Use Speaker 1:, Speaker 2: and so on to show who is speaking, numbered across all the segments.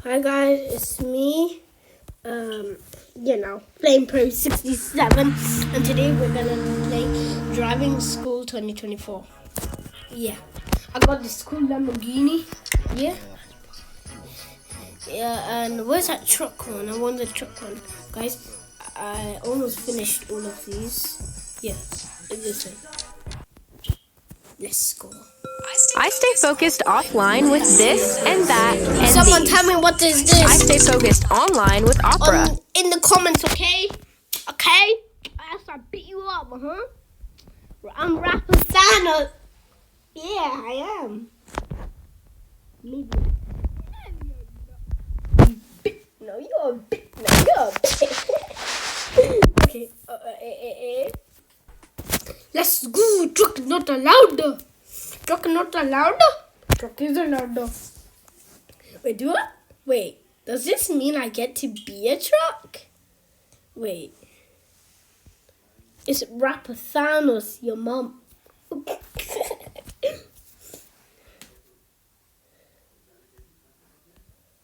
Speaker 1: Hi guys, it's me. Playing Pro 67, and today we're gonna play Driving School 2024. Yeah, I got the school Lamborghini. Yeah, and where's that truck one? I want the truck one, guys. I almost finished all of these. Yeah, this one. Let's go.
Speaker 2: I stay focused offline with this and that and
Speaker 1: Someone
Speaker 2: these.
Speaker 1: tell me what is this?
Speaker 2: I stay focused online with Opera.
Speaker 1: In the comments, okay? Okay? Else I beat you up, huh? I'm rapper Santa. Yeah, I am. Maybe. No, you're a bit. No, you're a bit. Okay. Let's go. Truck not allowed. Truck not allowed. Truck is allowed. Wait, do I? Wait. Does this mean I get to be a truck? Wait. It's rapper Thanos, your mom.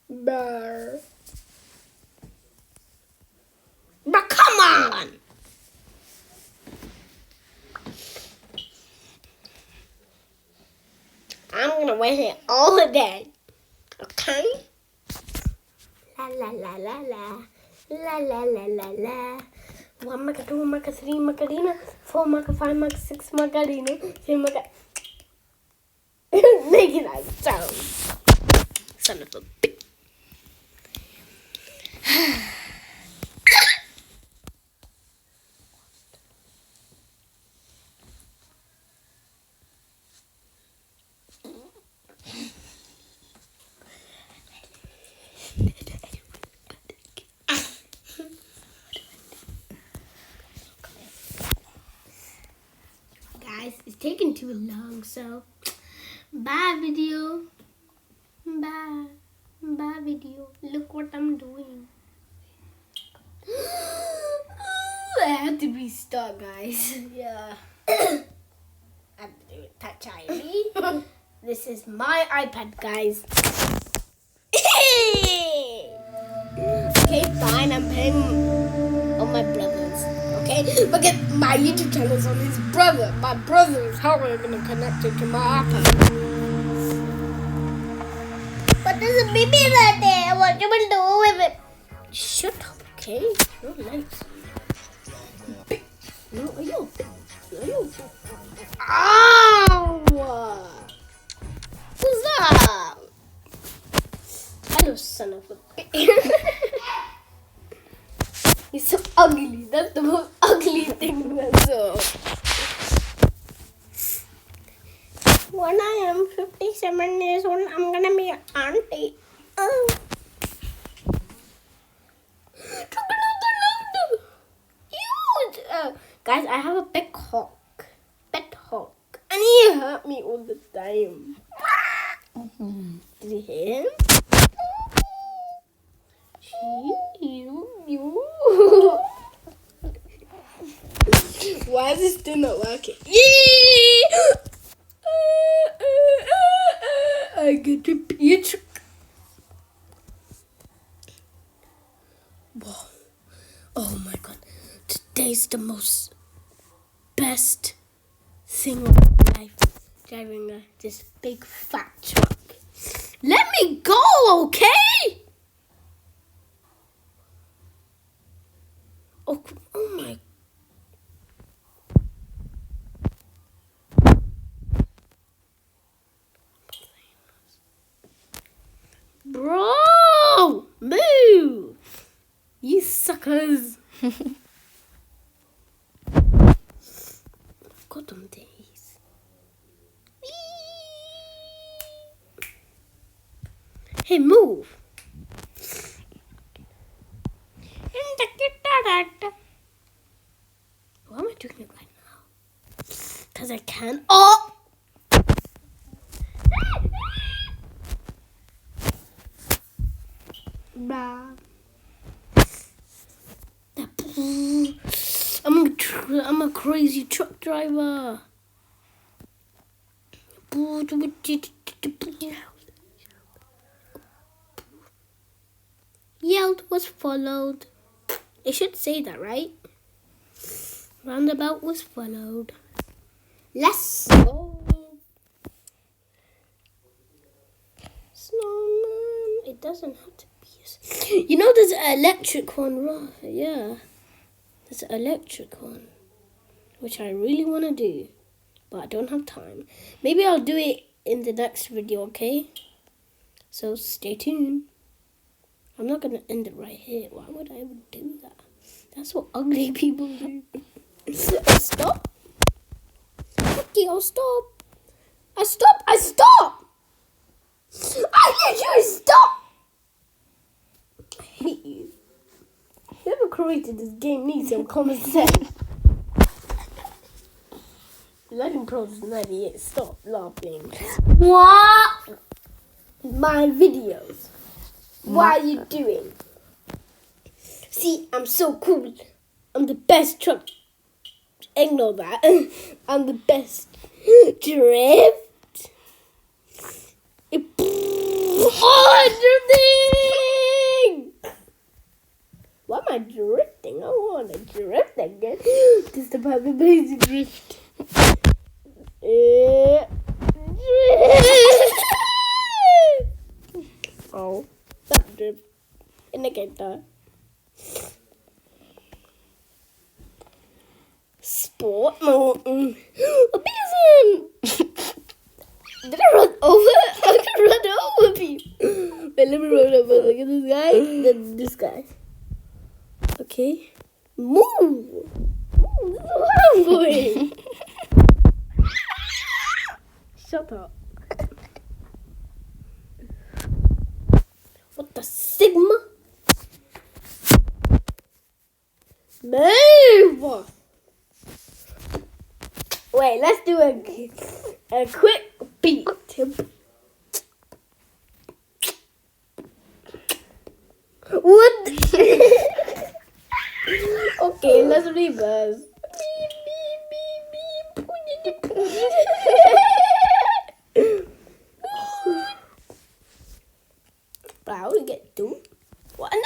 Speaker 1: Brr. But come on! I'm gonna wait here all the day. Okay? La la la la la. La la la la la. 1 maca 2 maca 3 macarena 4 maca 5 maca 6 macarena 3 maca. Make it like sound. Son of a bitch. Guys, it's taking too long, so bye video. Bye video. Look what I'm doing. I had to restart, guys. Yeah. I have to do it touch ID. This is my iPad, guys. Okay, fine. I'm paying on my brother's. Okay, but get my YouTube channel is on his brother. My brother is how we're gonna connect it to my iPad. But there's a baby right there. What you will do with it? Shut up, okay? No legs. No, are you? Ow! Who's that? Hello, son of a bitch. He's so ugly. That's the most ugly thing ever. When I am 57 years old, I'm gonna be an auntie. Oh. Huge. Guys, I have a pet hawk. And he hurt me all the time. Did you hear him? Why is this still not working? I get to be a truck. Whoa. Oh my god. Today's the most best thing of my life. Driving this big fat truck. Let me go, okay? Oh my. Bro! Move! You suckers! Got them days. Hey, move! Why am I doing it right now? Because I can. Oh! I'm a crazy truck driver. Yelled was followed. It should say that, right? Roundabout was followed. Let's go. Snowman. It doesn't have to be. You know, there's an electric one, right? Yeah. There's an electric one, which I really want to do, but I don't have time. Maybe I'll do it in the next video, okay? So stay tuned. I'm not going to end it right here. Why would I ever do that? That's what ugly people do. Stop. Okay, I'll stop. I stop. I need you to stop. I hate you. Whoever created this game needs some common sense. Legend Pros 98. Stop laughing. What? My videos. What are you doing? See, I'm so cool. I'm the best truck. Ignore that. I'm the best. Drift. Oh, drifting! Why am I drifting? I want to drift again. Just about the basic drift. Oh, that drift. Indicator. Sport mode. Amazing! Did I run over? I can run over people. Wait, let me run over. Look at this guy. Then this guy. Okay. Move! This is where I'm going. Shut up. What the Sigma? Move! Wait, let's do a quick beat. What? Okay, let's reverse. Wow, we get two. What? No!